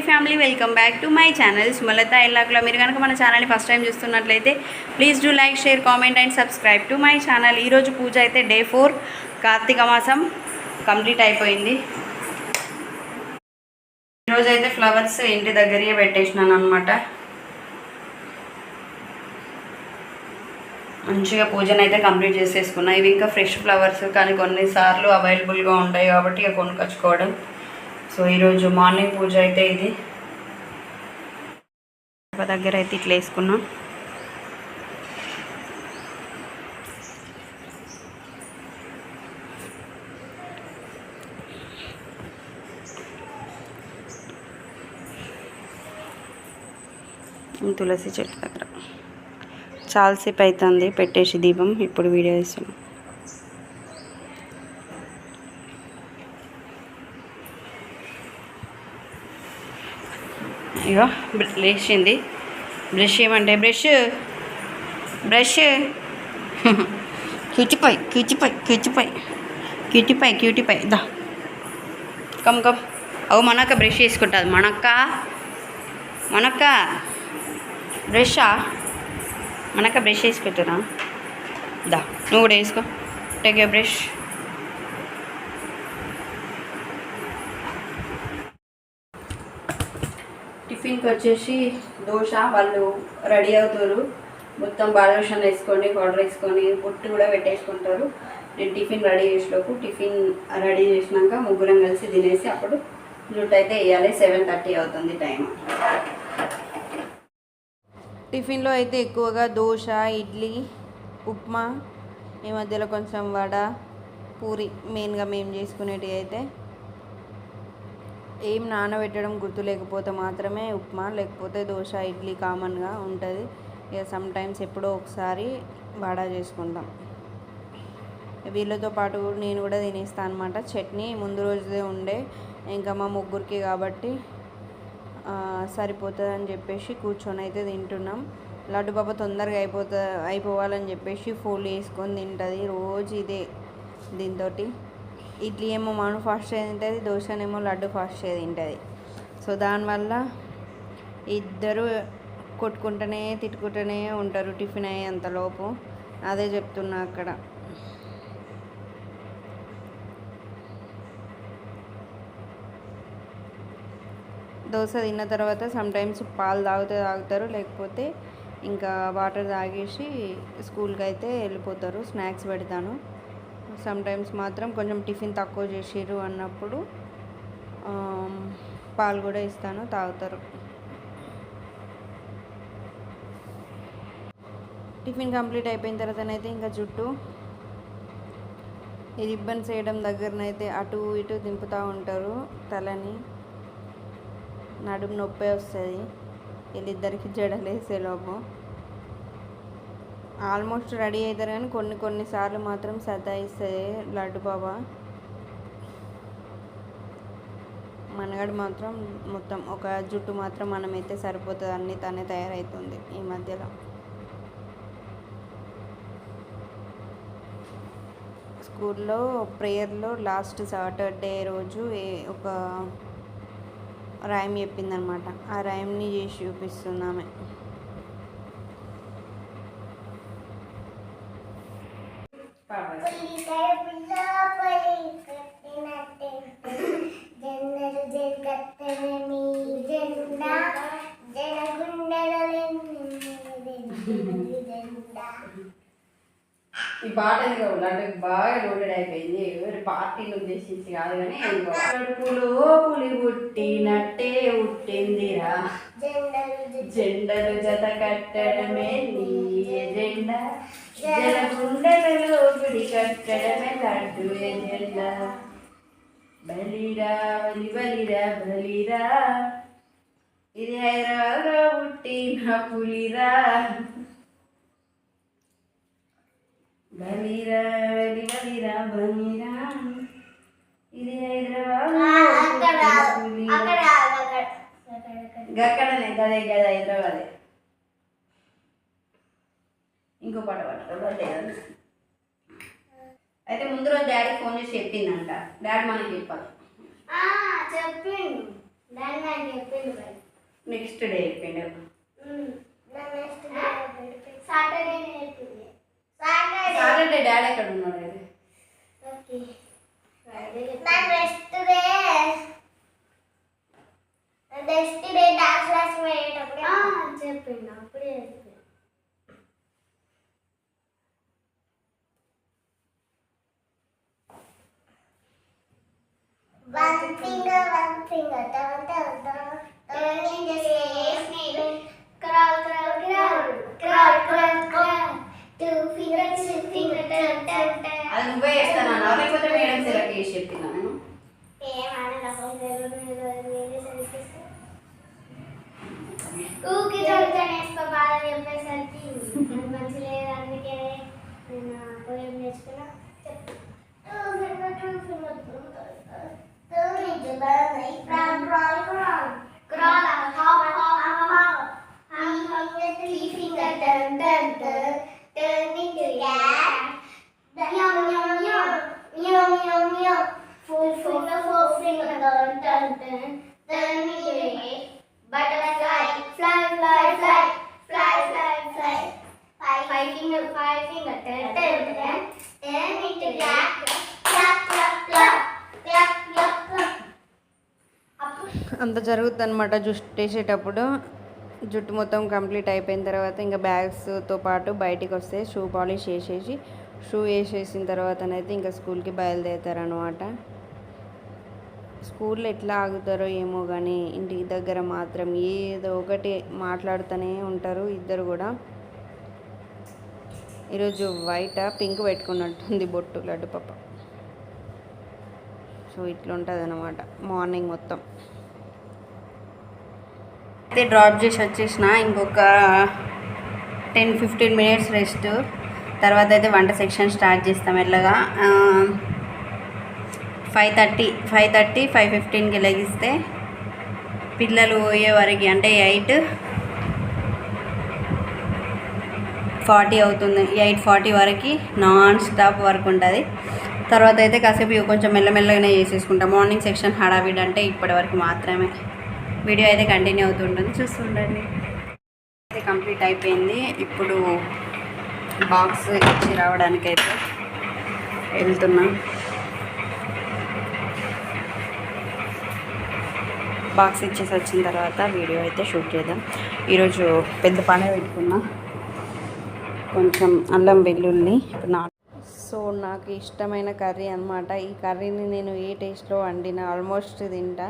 Family welcome back to my channel Sumalatha ఇల్లాక్లో. మీరు కనుక మన ఛానల్ని ఫస్ట్ టైం చూస్తున్నట్లయితే please do like, share, comment and subscribe to my channel. ఈరోజు పూజ అయితే డే 4 కార్తీక మాసం కంప్లీట్ అయిపోయింది. ఈరోజు అయితే ఫ్లవర్స్ ఇంటి దగ్గరే పెట్టేసినాను అనమాట. మంచిగా పూజను అయితే కంప్లీట్ చేసేసుకున్నా. ఇవి ఇంకా ఫ్రెష్ ఫ్లవర్స్, కానీ కొన్నిసార్లు అవైలబుల్గా ఉంటాయి కాబట్టి ఇక కొనుక్కొచ్చుకోవడం. సో ఈరోజు మార్నింగ్ పూజ అయితే ఇది దగ్గర అయితే ఇట్లా వేసుకున్నాం. తులసి చెట్టు దగ్గర చాలాసేపు అవుతుంది పెట్టేసి దీపం. ఇప్పుడు వీడియో వేస్తున్నాం. ఇగో లేచింది. బ్రష్ ఏమంటే బ్రష్ క్యూటిపై దా కమ్ అవు మనక్క బ్రష్ వేసుకుంటుంది. మనక్క బ్రషా మనక్క బ్రష్ వేసుకుంటున్నా. దా నువ్వు కూడా వేసుకో. Take you brush. టిఫిన్కి వచ్చేసి దోశ. వాళ్ళు రెడీ అవుతారు, మొత్తం బాలవేషన్ వేసుకొని పౌడర్ వేసుకొని బొట్టు కూడా పెట్టేసుకుంటారు. నేను టిఫిన్ రెడీ చేసేలోపు టిఫిన్ రెడీ చేసినాక ముగ్గురం కలిసి తినేసి అప్పుడు జుట్టు అయితే వేయాలి. 7:30 అవుతుంది టైం. టిఫిన్లో అయితే ఎక్కువగా దోశ, ఇడ్లీ, ఉప్మా, ఈ మధ్యలో కొంచెం వడ, పూరి మెయిన్గా మేము చేసుకునేటివి. అయితే ఏం నానబెట్టడం గుర్తు లేకపోతే మాత్రమే ఉప్మా, లేకపోతే దోశ, ఇడ్లీ కామన్గా ఉంటుంది. ఇక సమ్టైమ్స్ ఎప్పుడో ఒకసారి వడ చేసుకుంటాం. వీళ్ళతో పాటు నేను కూడా తినేస్తాను అనమాట. చట్నీ ముందు రోజుదే ఉండే, ఇంకా మా ముగ్గురికి కాబట్టి సరిపోతుందని చెప్పేసి కూర్చొని అయితే తింటున్నాం. లడ్డు పాప తొందరగా అయిపోవాలని చెప్పేసి ఫోల్డ్ వేసుకొని తింటుంది రోజు. ఇదే దీంతో ఇడ్లీ ఏమో మనం ఫాస్ట్గా తింటుంది, దోశనేమో లడ్డు ఫాస్ట్గా తింటుంది. సో దానివల్ల ఇద్దరు కొట్టుకుంటూనే తిట్టుకుంటూనే ఉంటారు టిఫిన్ అయ్యేంతలోపు. అదే చెప్తున్నా అక్కడ. దోశ తిన్న తర్వాత సమ్టైమ్స్ పాలు తాగుతారు, లేకపోతే ఇంకా వాటర్ తాగేసి స్కూల్కి అయితే వెళ్ళిపోతారు. స్నాక్స్ పెడతాను. సమ్టైమ్స్ మాత్రం కొంచెం టిఫిన్ తక్కువ చేసిర్రు అన్నప్పుడు పాలు కూడా ఇస్తాను, తాగుతారు. టిఫిన్ కంప్లీట్ అయిపోయిన తర్వాతనైతే ఇంకా జుట్టు ఈ రిబ్బన్స్ వేయడం దగ్గరనైతే అటు ఇటు దింపుతూ ఉంటారు తలని. నడుము నొప్పి వస్తుంది వీళ్ళిద్దరికి జడలు వేసేలోపు. ఆల్మోస్ట్ రెడీ అవుతారు, కానీ కొన్నిసార్లు మాత్రం సతాయిస్తుంది లడ్డు బాబా. మనగాడు మాత్రం మొత్తం ఒక జుట్టు మాత్రం మనమైతే సరిపోతుంది, అన్నీ తనే తయారవుతుంది ఈ మధ్యలో. స్కూల్లో ప్రేయర్లో లాస్ట్ సాటర్డే రోజు ఒక రైమ్ చెప్పిందనమాట. ఆ రైమ్ని చేసి చూపిస్తున్నామే. ఈ పాట అంటే బాగా లోటెడ్ అయిపోయింది. పార్టీని ఉద్దేశించి కాదు, కానీ కడుపులో పులి పుట్టినట్టే పుట్టిందిరా, జెండలు జత కట్టడమే నీ ఎజెండా, జలగుండలలో గుడి కట్టడమే లడ్డు ఎజెండా. బలిరా బలిరా ఇది హైదరాబాద్లో పుట్టిన పులిరా. బలిరా ఇది హైదరాబాద్. గక్కడనే గదే ఇంకో పాట పాడతాడు. అయితే ముందు రోజు డాడీకి ఫోన్ చేసి చెప్పిందంట. డాడీ మనకి చెప్పాలి. చెప్పిండు డాడీ నాకు చెప్పిండు. నెక్స్ట్ డే చెప్పిండు. సాటర్డే చెప్పింది. సాటర్డే డాడీ ఎక్కడ ఉన్నాడు? అయితే okay next day dance class పోయేటప్పుడు చెప్పిండు. అప్పుడే one finger, turning the snake, crawl, two fingers, turn. అది నువ్వే చేస్తాను లేకపోతే మేడం సెలెక్ట్ చేసి చెప్తున్నా నేను. ఊకి వేసుకో బాగా చెప్పేసరికి మంచి లేదు. అందుకే నేను పోయి నేర్చుకున్నా. అంత జరుగుతుంది అనమాట. జుట్టు వేసేటప్పుడు జుట్టు మొత్తం కంప్లీట్ అయిపోయిన తర్వాత ఇంకా బ్యాగ్స్తో పాటు బయటికి వస్తే షూ పాలిష్ చేసేసి షూ వేసేసిన తర్వాతనైతే ఇంకా స్కూల్కి బయలుదేరుతారనమాట. స్కూల్లో ఎట్లా ఆగుతారో ఏమో కానీ ఇంటి దగ్గర మాత్రం ఏదో ఒకటి మాట్లాడుతూనే ఉంటారు ఇద్దరు కూడా. ఈరోజు వైట్ పింక్ పెట్టుకున్నట్టుంది బొట్టు లడ్డు పాప. సో ఇట్లా ఉంటుంది అన్నమాట మార్నింగ్ మొత్తం. అయితే డ్రాప్ చేసి వచ్చేసిన. ఇంకొక 10-15 మినిట్స్ రెస్ట్ తర్వాత అయితే వంట సెక్షన్ స్టార్ట్ చేస్తాం. ఎట్లాగా 5:15కి లెగిస్తే పిల్లలు పోయే వరకు అంటే 8:40 అవుతుంది. 8:40 వరకు నాన్ స్టాప్ వర్క్ ఉంటుంది. తర్వాత అయితే కాసేపు కొంచెం మెల్లమెల్లగానే చేసేసుకుంటాం. మార్నింగ్ సెక్షన్ హడావిడి అంటే ఇప్పటి వరకు మాత్రమే. వీడియో అయితే కంటిన్యూ అవుతుంటుంది, చూస్తుండండి. అయితే కంప్లీట్ అయిపోయింది. ఇప్పుడు బాక్స్ ఇచ్చి రావడానికి అయితే వెళ్తున్నాం. బాక్స్ ఇచ్చేసి వచ్చిన తర్వాత వీడియో అయితే షూట్ చేద్దాం. ఈరోజు పెద్ద పని పెట్టుకున్నా, కొంచెం అల్లం వెల్లుల్లి. సో నాకు ఇష్టమైన కర్రీ అనమాట. ఈ కర్రీని నేను ఏ టేస్ట్లో వండినా ఆల్మోస్ట్ తింటా.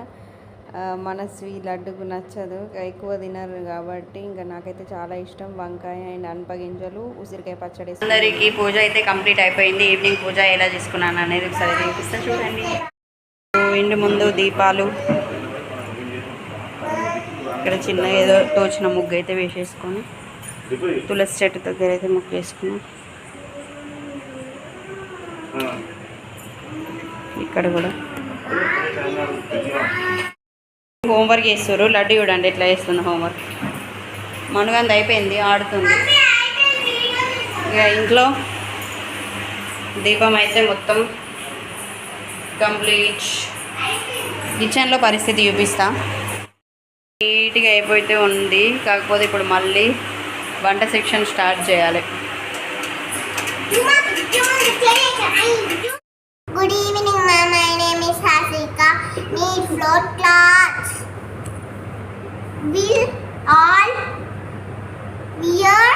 మన స్వీట్ లడ్డుకు నచ్చదు, ఎక్కువ తినరు కాబట్టి ఇంకా నాకైతే చాలా ఇష్టం. వంకాయ అండ్ అనపగింజలు, ఉసిరికాయ పచ్చడి. అందరికీ పూజ అయితే కంప్లీట్ అయిపోయింది. ఈవినింగ్ పూజ ఎలా చేసుకున్నాను అనేది ఒకసారి చూపిస్తా చూడండి. ఇంటి ముందు దీపాలు, ఇక్కడ చిన్న ఏదో తోచిన ముగ్గు అయితే వేసేసుకొని తులసి చెట్టు దగ్గర అయితే ముగ్గు వేసుకున్నాం. ఇక్కడ కూడా హోంవర్క్ చేస్తారు. లడ్డు చూడండి ఎట్లా చేస్తుంది హోంవర్క్. మనుగంది అయిపోయింది, ఆడుతుంది. ఇక ఇంట్లో దీపం అయితే మొత్తం కంప్లీట్. కిచెన్లో పరిస్థితి చూపిస్తా. నీట్గా అయిపోతే ఉంది. కాకపోతే ఇప్పుడు మళ్ళీ వంట సెక్షన్ స్టార్ట్ చేయాలి. Good evening, ma'am. My name is Hasika. Need floor cloths. Will all wear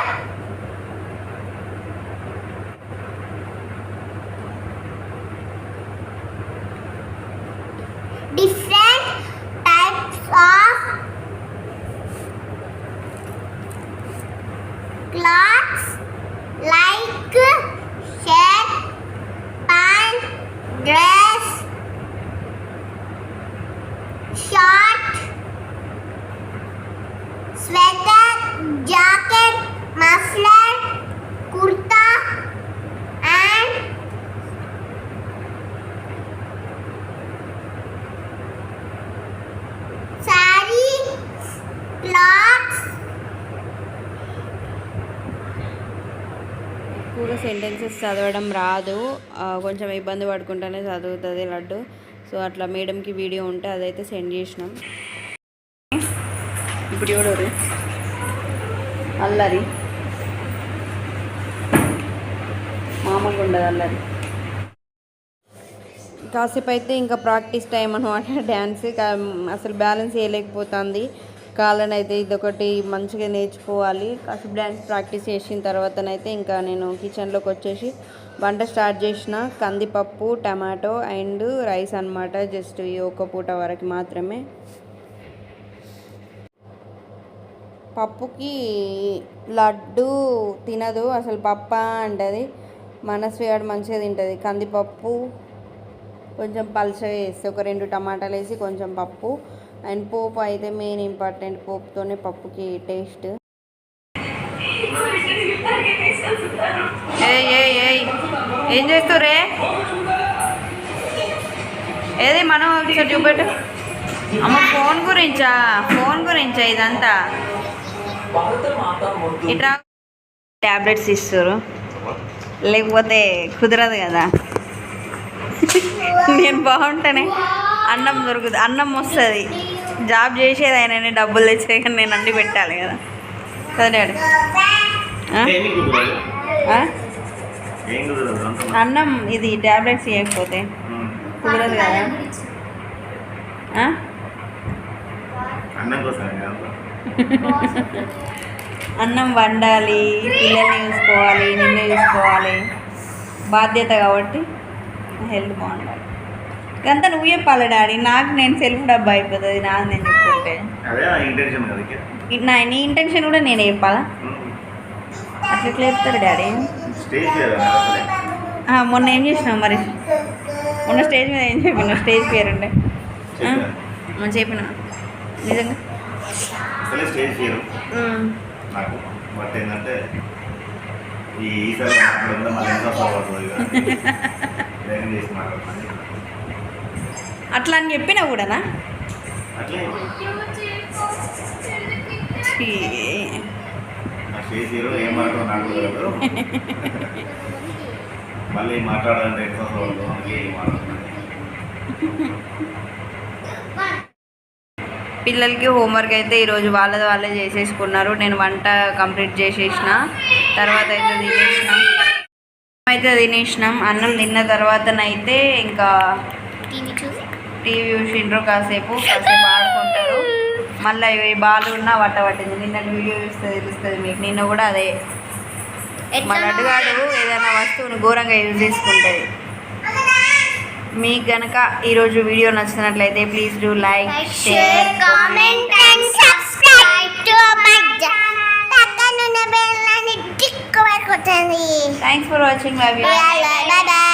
different types of cloths like shirt, pant, dress, short, sweater, jacket, muffler, kurta and sari, cloths, sentences చదవడం రాదు, కొంచెం ఇబ్బంది పడుకుంటూనే చదువుతుంది laddu. So అట్లా మేడంకి video ఉంటే అదైతే send చేసినాం. ఇప్పుడు చూడరు అల్లరి మామూలుగా ఉండదు అల్లరి. కాసేపు అయితే ఇంకా ప్రాక్టీస్ టైం అనమాట. డ్యాన్స్ అసలు బ్యాలెన్స్ చేయలేకపోతుంది కాళ్ళని అయితే. ఇదొకటి మంచిగా నేర్చుకోవాలి. కాసేపు డ్యాన్స్ ప్రాక్టీస్ చేసిన తర్వాతనైతే ఇంకా నేను కిచెన్లోకి వచ్చేసి వంట స్టార్ట్ చేసిన. కందిపప్పు, టమాటో అండ్ రైస్ అనమాట. జస్ట్ ఈ ఒక్క పూట వరకు మాత్రమే. పప్పుకి లడ్డు తినదు అసలు, పప్ప అంటది. మనస్విగాడు మంచిగా తింటుంది. కందిపప్పు కొంచెం పల్చగా వేస్తే ఒక 2 టమాటాలు వేసి కొంచెం పప్పు అండ్ పోపు అయితే మెయిన్ ఇంపార్టెంట్. పోపుతోనే పప్పుకి టేస్ట్. ఏం చేస్తురే? ఏది మనం ఒకసారి చూపెట్టు. అమ్మ ఫోన్ గురించా ఇదంతా? ఇట్లా ట్యాబ్లెట్స్ ఇస్తారు, లేకపోతే కుదరదు కదా. నేను బాగుంటానే అన్నం దొరుకుతుంది, అన్నం వస్తుంది. జాబ్ చేసేది ఆయన, డబ్బులు తెచ్చే కానీ నేను అన్నీ పెట్టాలి కదా. కదా డాడీ? అన్నం ఇది ట్యాబ్లెట్స్ ఇవ్వకపోతే కుదరదు కదా. అన్నం వండాలి, పిల్లల్ని చూసుకోవాలి, నిన్ను చూసుకోవాలి, బాధ్యత కాబట్టి హెల్త్ బాగుండాలి. ఇదంతా నువ్వు చెప్పాలి డాడీ, నాకు నేను సెల్ఫ్ డబ్బా అయిపోతుంది నాది నేను చెప్పుకుంటే. నీ ఇంటెన్షన్ కూడా నేనే చెప్పాలా? అట్లా ఎట్లా చెప్తారు డాడీ? మొన్న ఏం చేసినావు మరి? మొన్న స్టేజ్ మీద ఏం చెప్పినా? స్టేజ్ పేరుండే చెప్పిన నిజంగా స్టేజ్ ఫియర్ నాకు. బట్ ఏంటంటే అట్లా అని చెప్పినా కూడానా? అట్లే ఏం మాట్లాడో నాకు తెలియదు. మళ్ళీ మాట్లాడాలంటే పిల్లలకి హోంవర్క్ అయితే ఈరోజు వాళ్ళే చేసేసుకున్నారు. నేను వంట కంప్లీట్ చేసేసిన తర్వాత అయితే తినేసినాం. అన్నం తిన్న తర్వాతనైతే ఇంకా టీవీ చూసిండ్రు, కాసేపు ఆడుకుంటారు. మళ్ళీ బాలు ఉన్న వట్ట పట్టింది. నిన్న వీడియో చూస్తే తెలుస్తుంది మీకు. నిన్న కూడా అదే, మా లడ్డుగాడు ఏదైనా వస్తువును ఘోరంగా యూజ్ చేసుకుంటుంది. మీకు కనుక ఈరోజు వీడియో నచ్చినట్లయితే please do like, share, comment and subscribe to my channel. పక్కన ఉన్న బెల్ ఐకాన్ టిక్ కొట్టండి. Thanks for watching. Love you. Bye bye.